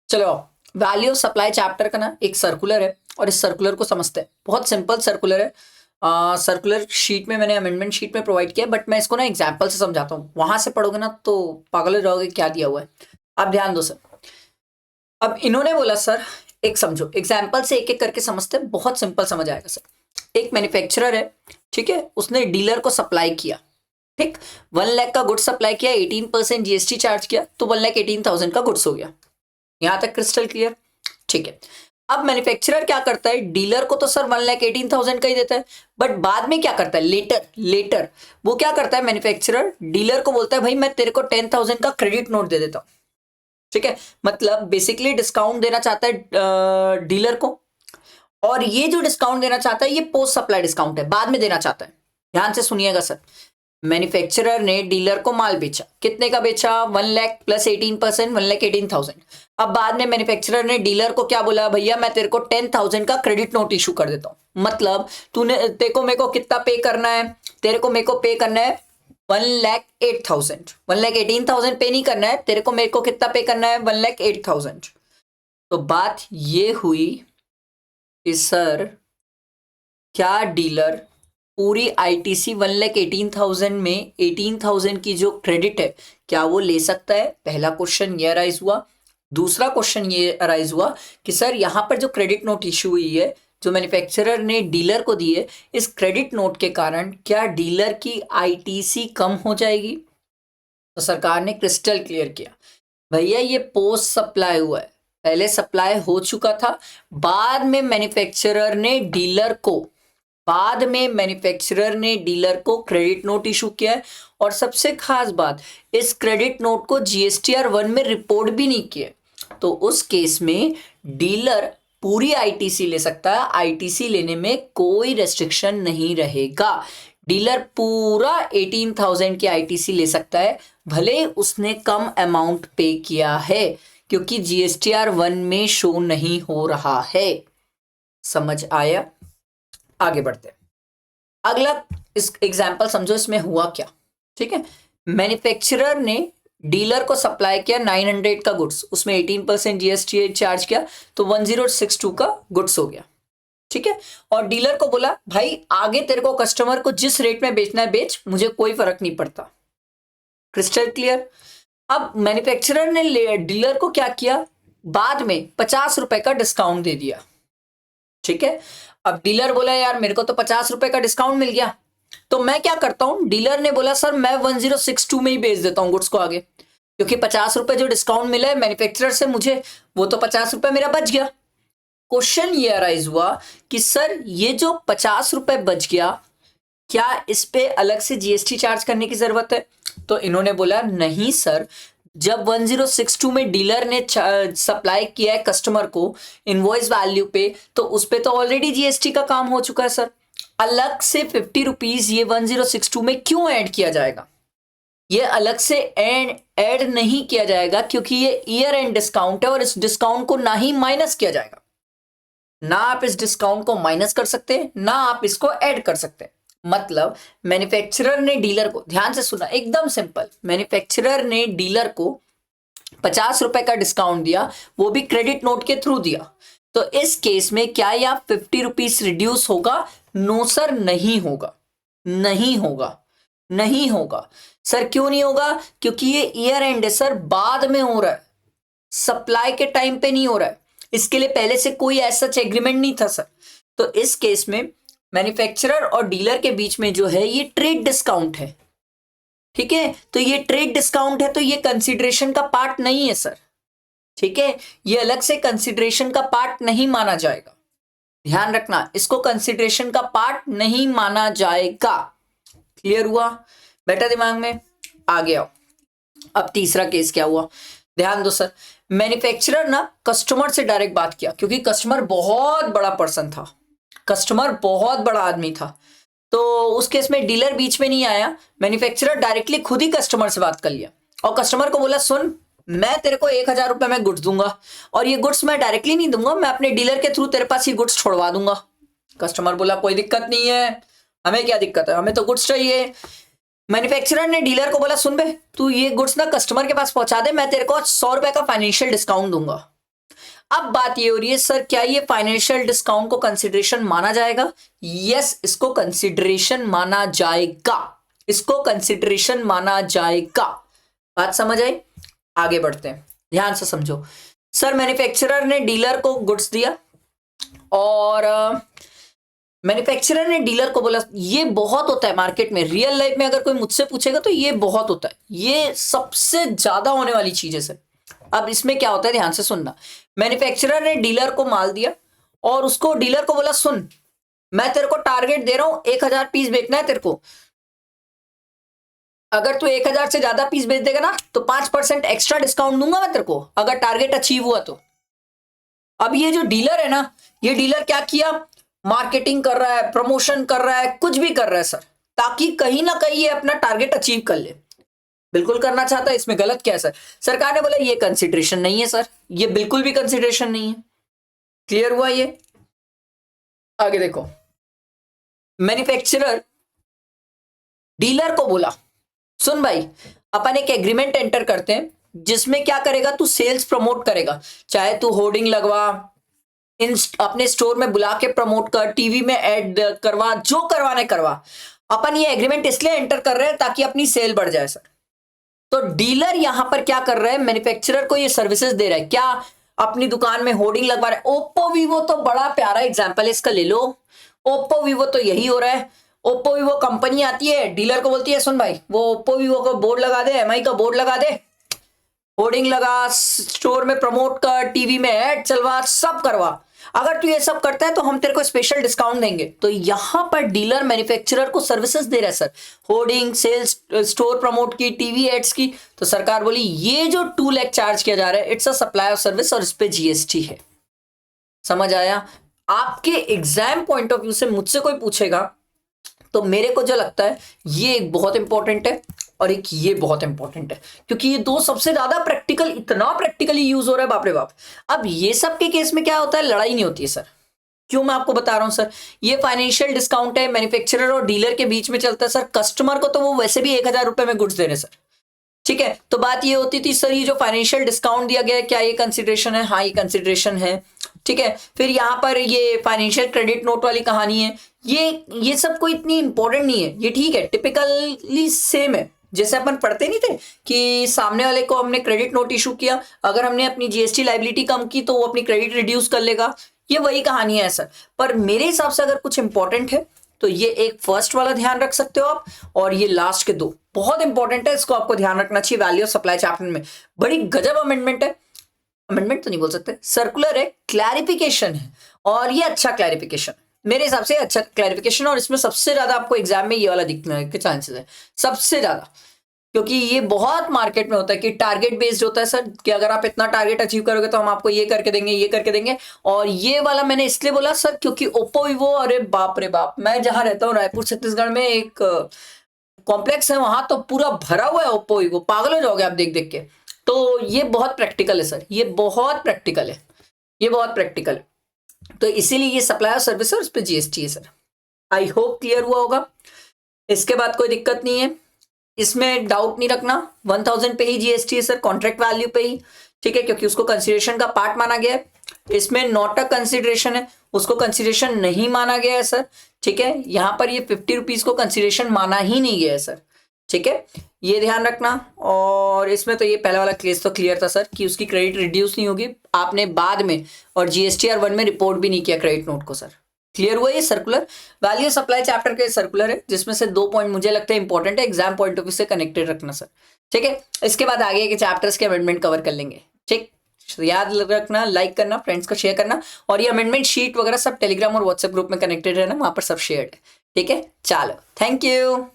चलो, value of supply chapter का ना एक सर्कुलर है और इस सर्कुलर को समझते हैं। बहुत सिंपल सर्कुलर है। सर्कुलर शीट में मैंने अमेंडमेंट शीट में प्रोवाइड किया, बट मैं इसको ना एग्जाम्पल से समझाता हूँ। वहां से पढ़ोगे ना तो पागल हो जाओगे क्या दिया हुआ है। आप ध्यान दो सर। अब इन्होंने बोला सर, एक समझो एग्जाम्पल से एक एक करके समझते हैं, बहुत सिंपल समझ आएगा सर। एक मैन्युफैक्चरर है, ठीक है, उसने डीलर को सप्लाई किया, ठीक, 1 लाख का गुड्स सप्लाई किया, 18% जीएसटी चार्ज किया, तो 1,18,000 का गुड्स हो गया। यहां तक क्रिस्टल क्लियर? ठीक है। अब मैन्युफैक्चरर क्या करता है, डीलर को तो सर 1,18,000 का ही देता है, बट बाद में क्या करता है, लेटर लेटर वो क्या करता है, मैन्युफैक्चरर डीलर को बोलता है भाई मैं तेरे को 10,000 का क्रेडिट नोट दे देता हूं। ठीक है, मतलब बेसिकली डिस्काउंट देना चाहता है डीलर को, और ये जो डिस्काउंट देना चाहता है ये पोस्ट सप्लाई डिस्काउंट है, बाद में देना चाहता है। ध्यान से सुनिएगा सर। मैन्युफैक्चरर ने डीलर को माल बेचा, कितने का बेचा, 1 लाख प्लस 18%, 1,18,000। अब बाद में मैन्युफैक्चरर ने डीलर को क्या बोला, भैया मैं तेरे को 10,000 का क्रेडिट नोट इशू कर देता हूं। मतलब तूने तेरे को मेरे को कितना पे करना है, तेरे को मेरे को पे करना है 1,08,000, 1,18,000 पे नहीं करना है तेरे को, मेरे को कितना पे करना है, 1,08,000। तो बात ये हुई कि सर क्या डीलर पूरी आईटीसी 1,18,000 में 18,000 की जो क्रेडिट है क्या वो ले सकता है? पहला क्वेश्चन ये अराइज हुआ। दूसरा क्वेश्चन ये अराइज हुआ कि सर यहां पर जो क्रेडिट नोट इशू हुई है, जो मैन्युफैक्चरर ने डीलर को दी है, इस क्रेडिट नोट के कारण क्या डीलर की आईटीसी कम हो जाएगी? तो सरकार ने क्रिस्टल क्लियर किया, भैया ये पोस्ट सप्लाई हुआ है, पहले सप्लाई हो चुका था, बाद में मैन्युफैक्चरर ने डीलर को क्रेडिट नोट इशू किया है। और सबसे खास बात, इस क्रेडिट नोट को जीएसटीआर 1 में रिपोर्ट भी नहीं किया, तो उस केस में डीलर पूरी आईटीसी ले सकता है, आईटीसी लेने में कोई रेस्ट्रिक्शन नहीं रहेगा। डीलर पूरा 18,000 की आईटीसी ले सकता है, भले उसने कम अमाउंट पे किया है, क्योंकि जीएसटीआर 1 में शो नहीं हो रहा है। समझ आया? आगे बढ़ते हैं। अगला इस एग्जाम्पल समझो, इसमें हुआ क्या, ठीक है। मैन्युफैक्चरर ने डीलर को सप्लाई किया 900 का गुड्स, उसमें 18% जीएसटी चार्ज किया, तो 1062 का गुड्स हो गया, ठीक है। और डीलर को बोला भाई आगे तेरे को कस्टमर को जिस रेट में बेचना है बेच, मुझे कोई फर्क नहीं पड़ता। Crystal clear? अब मैन्युफैक्चरर ने डीलर को क्या किया, बाद में 50 रुपए का डिस्काउंट दे दिया, ठीक है। अब डीलर बोला यार मेरे को तो 50 रुपए का डिस्काउंट मिल गया, तो मैं क्या करता हूं, डीलर ने बोला सर मैं 1062 में ही बेच देता हूं गुड्स को आगे, क्योंकि 50 रुपए जो डिस्काउंट मिला है मैन्युफैक्चरर से मुझे, वो तो 50 रुपए मेरा बच गया। क्वेश्चन ये अराइज हुआ कि सर ये जो 50 रुपए बच गया, क्या इस पे अलग से जीएसटी चार्ज करने की जरूरत है? तो इन्होंने बोला नहीं सर, जब 1062 में डीलर ने सप्लाई किया है कस्टमर को इनवॉइस वैल्यू पे, तो उस पे तो ऑलरेडी जीएसटी का काम हो चुका है सर, अलग से 50 रुपीज ये 1062 में क्यों ऐड किया जाएगा? ये अलग से ऐड नहीं किया जाएगा, क्योंकि ये ईयर एंड डिस्काउंट है और इस डिस्काउंट को ना ही माइनस किया जाएगा, ना आप इस डिस्काउंट को माइनस कर सकते हैं, ना आप इसको ऐड कर सकते हैं। मतलब मैन्युफैक्चरर ने डीलर को, ध्यान से सुना एकदम सिंपल, मैन्युफैक्चरर ने डीलर को 50 रुपए का डिस्काउंट दिया, वो भी क्रेडिट नोट के थ्रू दिया, तो इस केस में क्या यह 50 रुपीज रिड्यूस होगा? नो सर, नहीं होगा, नहीं होगा, नहीं होगा। सर क्यों नहीं होगा? क्योंकि ये ईयर एंड है सर, बाद में हो रहा है, सप्लाई के टाइम पे नहीं हो रहा है, इसके लिए पहले से कोई ऐसा एग्रीमेंट नहीं था सर। तो इस केस में मैन्युफैक्चरर और डीलर के बीच में जो है ये ट्रेड डिस्काउंट है, ठीक है। तो ये ट्रेड डिस्काउंट है, तो ये कंसीडरेशन का पार्ट नहीं है सर, ठीक है, ये अलग से कंसीडरेशन का पार्ट नहीं माना जाएगा। ध्यान रखना, इसको कंसीडरेशन का पार्ट नहीं माना जाएगा। क्लियर हुआ? बेटा दिमाग में आ गया। अब तीसरा केस क्या हुआ, ध्यान दो सर। मैन्युफैक्चरर ना कस्टमर से डायरेक्ट बात किया, क्योंकि कस्टमर बहुत बड़ा पर्सन था, कस्टमर बहुत बड़ा आदमी था, तो उस केस में डीलर बीच में नहीं आया, मैन्युफैक्चरर डायरेक्टली खुद ही कस्टमर से बात कर लिया और कस्टमर को बोला सुन, मैं तेरे को 1,000 रुपए में गुड्स दूंगा, और ये गुड्स मैं डायरेक्टली नहीं दूंगा, मैं अपने डीलर के थ्रू तेरे पास ये गुड्स छोड़वा दूंगा। कस्टमर बोला कोई दिक्कत नहीं है, हमें क्या दिक्कत है, हमें तो गुड्स चाहिए। मैन्युफैक्चरर ने डीलर को बोला सुन बे, तू ये गुड्स ना कस्टमर के पास पहुंचा दे, मैं तेरे को 100 रुपए का फाइनेंशियल डिस्काउंट दूंगा। अब बात ये हो रही है सर क्या ये फाइनेंशियल डिस्काउंट को कंसिडरेशन माना जाएगा? यस, इसको कंसिडरेशन माना जाएगा, इसको कंसिडरेशन माना जाएगा। बात समझ आई? आगे बढ़ते हैं, ध्यान से समझो। सर मैन्युफैक्चरर ने डीलर को गुड्स दिया और मैन्युफैक्चरर ने डीलर को बोला, ये बहुत होता है मार्केट में, रियल लाइफ में अगर कोई मुझसे पूछेगा तो ये बहुत होता है, ये सबसे ज्यादा होने वाली चीज है सर। अब इसमें क्या होता है, ध्यान से सुनना। मैन्युफैक्चरर ने डीलर को माल दिया और उसको डीलर को बोला, सुन मैं तेरे को टारगेट दे रहा हूं 1000 पीस बेचना है तेरे को, अगर तू 1000 से ज्यादा पीस बेच देगा ना तो 5% एक्स्ट्रा डिस्काउंट दूंगा मैं तेरे को, अगर टारगेट अचीव हुआ तो। अब ये जो डीलर है ना, ये डीलर क्या किया, मार्केटिंग कर रहा है, प्रमोशन कर रहा है, कुछ भी कर रहा है सर, ताकि कहीं ना कहीं ये अपना टारगेट अचीव कर ले। बिल्कुल करना चाहता है, इसमें गलत क्या है सर? सरकार ने बोला ये कंसिडरेशन नहीं है सर, ये बिल्कुल भी कंसिडरेशन नहीं है। क्लियर हुआ ये? आगे देखो, मैन्युफैक्चरर डीलर को बोला, सुन भाई अपन एक एग्रीमेंट एंटर करते हैं जिसमें क्या करेगा, तू सेल्स प्रमोट करेगा, चाहे तू होर्डिंग लगवा, अपने स्टोर में बुला के प्रमोट कर, टीवी में ऐड करवा, जो करवाने करवा। अपन ये एग्रीमेंट इसलिए एंटर कर रहे हैं ताकि अपनी सेल बढ़ जाए सर। तो डीलर यहां पर क्या कर रहे हैं, मैन्युफैक्चरर को ये सर्विसेज दे रहा है, क्या अपनी दुकान में होर्डिंग लगवा रहा है। ओप्पो वीवो तो बड़ा प्यारा एग्जाम्पल है इसका, ले लो। ओप्पो वीवो तो यही हो रहा है। ओप्पो वीवो कंपनी आती है, डीलर को बोलती है, सुन भाई वो ओप्पो वीवो का बोर्ड लगा दे, एमआई का बोर्ड लगा दे, होर्डिंग लगा, स्टोर में प्रमोट कर, टीवी में ऐड चलवा, सब करवा। अगर तू ये सब करता है तो हम तेरे को स्पेशल डिस्काउंट देंगे। तो यहां पर डीलर मैन्युफैक्चरर को सर्विसेज दे रहा है sir, hoarding, sales, store promote की, टीवी एड्स की। तो सरकार बोली ये जो 2 लाख चार्ज किया जा रहा है it's a supply of service और इस पे जीएसटी है। समझ आया? आपके एग्जाम पॉइंट ऑफ व्यू से मुझसे कोई पूछेगा तो मेरे को जो लगता है ये एक बहुत इंपॉर्टेंट है और एक ये बहुत इंपॉर्टेंट है, क्योंकि ये दो सबसे ज्यादा प्रैक्टिकल, इतना प्रैक्टिकली यूज हो रहा है, बाप रे बाप। अब ये सब के केस में क्या होता है, लड़ाई नहीं होती है सर। क्यों मैं आपको बता रहा हूं सर, ये फाइनेंशियल डिस्काउंट है, मैन्युफैक्चरर और डीलर के बीच में चलता है सर। कस्टमर को तो वो वैसे भी 1000 रुपए में गुड्स दे रहे सर, ठीक है। तो बात ये होती थी सर, ये जो फाइनेंशियल डिस्काउंट दिया गया है क्या ये कंसिडरेशन है? हाँ ये कंसिडरेशन है, ठीक है। फिर यहाँ पर ये फाइनेंशियल क्रेडिट नोट वाली कहानी है, ये सब कोई इतनी इंपॉर्टेंट नहीं है, ये ठीक है, टिपिकली सेम है। जैसे अपन पढ़ते नहीं थे कि सामने वाले को हमने क्रेडिट नोट इशू किया, अगर हमने अपनी जीएसटी लाइबिलिटी कम की तो वो अपनी क्रेडिट रिड्यूस कर लेगा, ये वही कहानी है सर। पर मेरे हिसाब से अगर कुछ इंपॉर्टेंट है तो ये एक फर्स्ट वाला ध्यान रख सकते हो आप, और ये लास्ट के दो बहुत इंपॉर्टेंट है, इसको आपको ध्यान रखना चाहिए। वैल्यू ऑफ सप्लाई चैप्टर में बड़ी गजब अमेंडमेंट है, अमेंडमेंट तो नहीं बोल सकते, सर्कुलर है, क्लैरिफिकेशन है, और ये अच्छा क्लैरिफिकेशन मेरे हिसाब से, अच्छा क्लैरिफिकेशन। और इसमें सबसे ज्यादा आपको एग्जाम में ये वाला दिखने के चांसेस है सबसे ज्यादा, क्योंकि ये बहुत मार्केट में होता है कि टारगेट बेस्ड होता है सर, कि अगर आप इतना टारगेट अचीव करोगे तो हम आपको ये करके देंगे, ये करके देंगे। और ये वाला मैंने इसलिए बोला सर क्योंकि ओप्पो वीवो, अरे बाप रे बाप, मैं जहां रहता हूँ रायपुर छत्तीसगढ़ में एक कॉम्प्लेक्स है, वहां तो पूरा भरा हुआ है ओप्पो वीवो, पागल हो जाओगे आप देख देख के। तो ये बहुत प्रैक्टिकल है सर, ये बहुत प्रैक्टिकल है, ये बहुत प्रैक्टिकल है। तो इसीलिए ये सप्लाई और सर्विस और उस पर जीएसटी है सर। आई होप क्लियर हुआ होगा, इसके बाद कोई दिक्कत नहीं है, इसमें डाउट नहीं रखना। 1000 पे ही जीएसटी है सर, कॉन्ट्रैक्ट वैल्यू पे ही, ठीक है, क्योंकि उसको कंसिडरेशन का पार्ट माना गया है। इसमें नॉट अ कंसिडरेशन है, उसको कंसिडरेशन नहीं माना गया है सर, ठीक है। यहाँ पर ये 50 रुपीज को कंसिडरेशन माना ही नहीं गया है सर, ठीक है, ये ध्यान रखना। और इसमें तो ये पहला वाला केस तो क्लियर था सर कि उसकी क्रेडिट रिड्यूस नहीं होगी, आपने बाद में और जीएसटीआर 1 में रिपोर्ट भी नहीं किया क्रेडिट नोट को सर। क्लियर हुआ ये सर्कुलर? वैल्यू सप्लाई चैप्टर के सर्कुलर है जिसमें से 2 पॉइंट मुझे लगता है इंपॉर्टेंट है, एग्जाम पॉइंट ऑफ व्यू से कनेक्टेड रखना सर, ठीक है। इसके बाद आगे के चैप्टर्स के अमेंडमेंट कवर कर लेंगे, ठीक। याद रखना, लाइक करना, फ्रेंड्स को शेयर करना, और ये अमेंडमेंट शीट वगैरह सब टेलीग्राम और व्हाट्सएप ग्रुप में कनेक्टेड है ना, वहां पर सब शेयर है, ठीक है। चलो, थैंक यू।